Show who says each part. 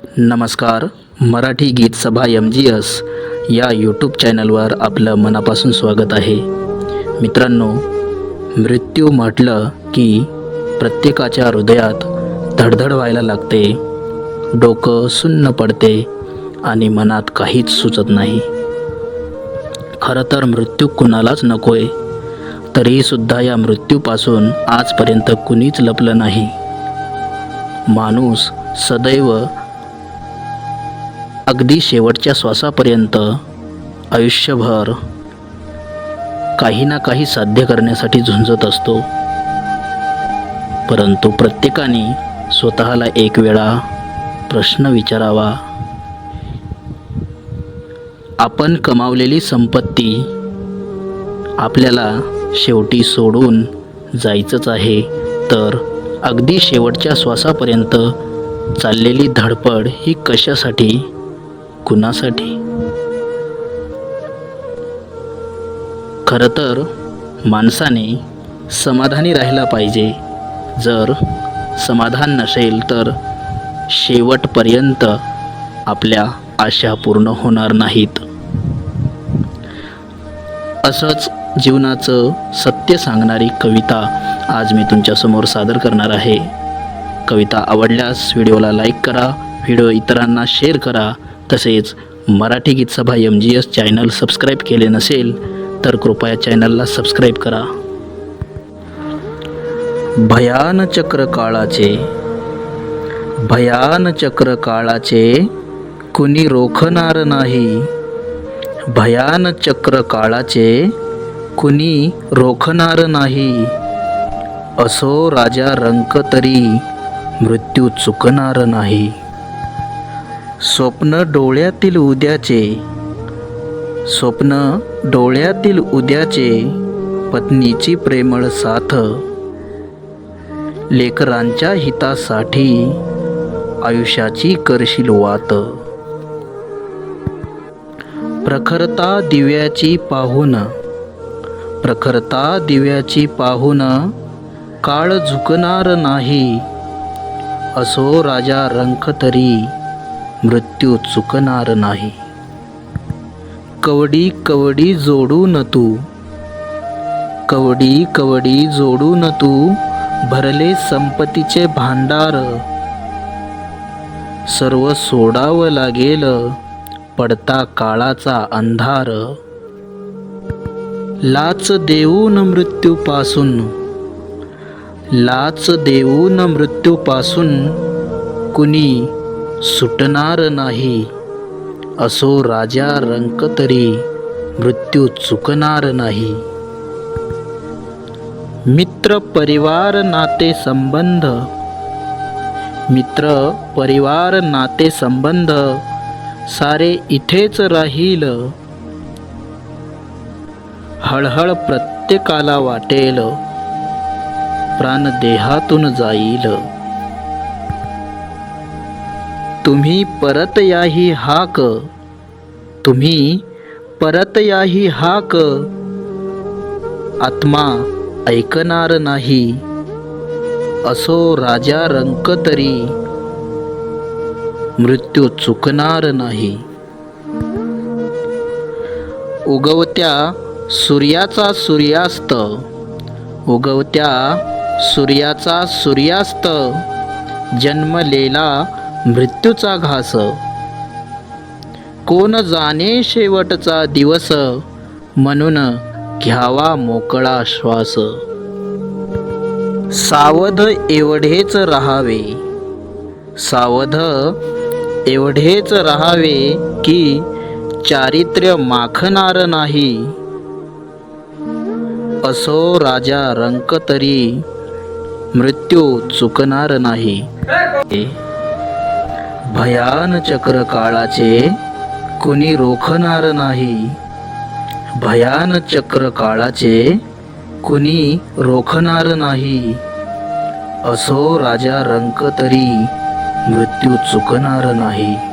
Speaker 1: नमस्कार. मराठी गीत सभा MGS या यूट्यूब चॅनलवर आपलं मनापासून स्वागत आहे. मित्रांनो, मृत्यू म्हटलं की प्रत्येकाच्या हृदयात धडधड व्हायला लागते, डोकं सुन्न पडते आणि मनात काहीच सुचत नाही. खरं तर मृत्यू कुणालाच नकोय, तरीसुद्धा या मृत्यूपासून आजपर्यंत कुणीच लपलं नाही. माणूस सदैव अगदी शेवटच्या श्वासापर्यंत आयुष्यभर काही ना काही साध्य करण्यासाठी झुंजत असतो. परंतु प्रत्येकाने स्वतःला एक वेळा प्रश्न विचारावा, आपण कमावलेली संपत्ती आपल्याला शेवटी सोडून जायचंच आहे, तर अगदी शेवटच्या श्वासापर्यंत चाललेली धडपड ही कशासाठी, कुणासाठी? खरं तर माणसाने समाधानी राहायला पाहिजे. जर समाधान नसेल तर शेवटपर्यंत आपल्या आशा पूर्ण होणार नाहीत. असंच जीवनाचं सत्य सांगणारी कविता आज मी तुमच्यासमोर सादर करणार आहे. कविता आवडल्यास व्हिडिओला लाईक करा, व्हिडिओ इतरांना शेअर करा. तसेच मराठी गीत सभा MGS चॅनल सबस्क्राईब केले नसेल तर कृपया चॅनलला सबस्क्राईब करा. भयान चक्र काळाचे कुणी रोखणार नाही. भयान चक्र काळाचे कुणी रोखणार नाही. असो राजा रंक तरी मृत्यू चुकणार नाही. स्वप्न डोळ्यातील उद्याचे पत्नीची प्रेमळ साथ. लेकरांच्या हितासाठी आयुष्याची करशील वात. प्रखरता दिव्याची पाहून काळ झुकणार नाही. असो राजा रंक तरी मृत्यू चुकणार नाही. कवडी कवडी जोडून तू भरले संपत्तीचे भांडार. सर्व सोडावं लागेल पडता काळाचा अंधार. लाच देऊन मृत्यूपासून कुणी सुटणार नाही. असो राजा रंक तरी मृत्यू चुकणार नाही. मित्र परिवार नाते संबंध सारे इथेच राहील. हळहळ प्रत्येकाला वाटेल प्राण देहातून जाईल. तुम्ही परत याही हाक आत्मा ऐकणार नाही. असो राजा रंक तरी मृत्यू चुकणार नाही. उगवत्या सूर्याचा सूर्यास्त जन्मलेला मृत्यूचा घास. कोण जाणे शेवटचा दिवस म्हणून घ्यावा मोकळा श्वास. सावध एवढेच राहावे की चारित्र्य माखणार नाही. असो राजा रंक तरी मृत्यू चुकणार नाही. भयान चक्र काळाचे कुणी रोखणार नाही. भयान चक्र काळाचे कुणी रोखणार नाही. असो राजा रंक तरी मृत्यू चुकणार नाही.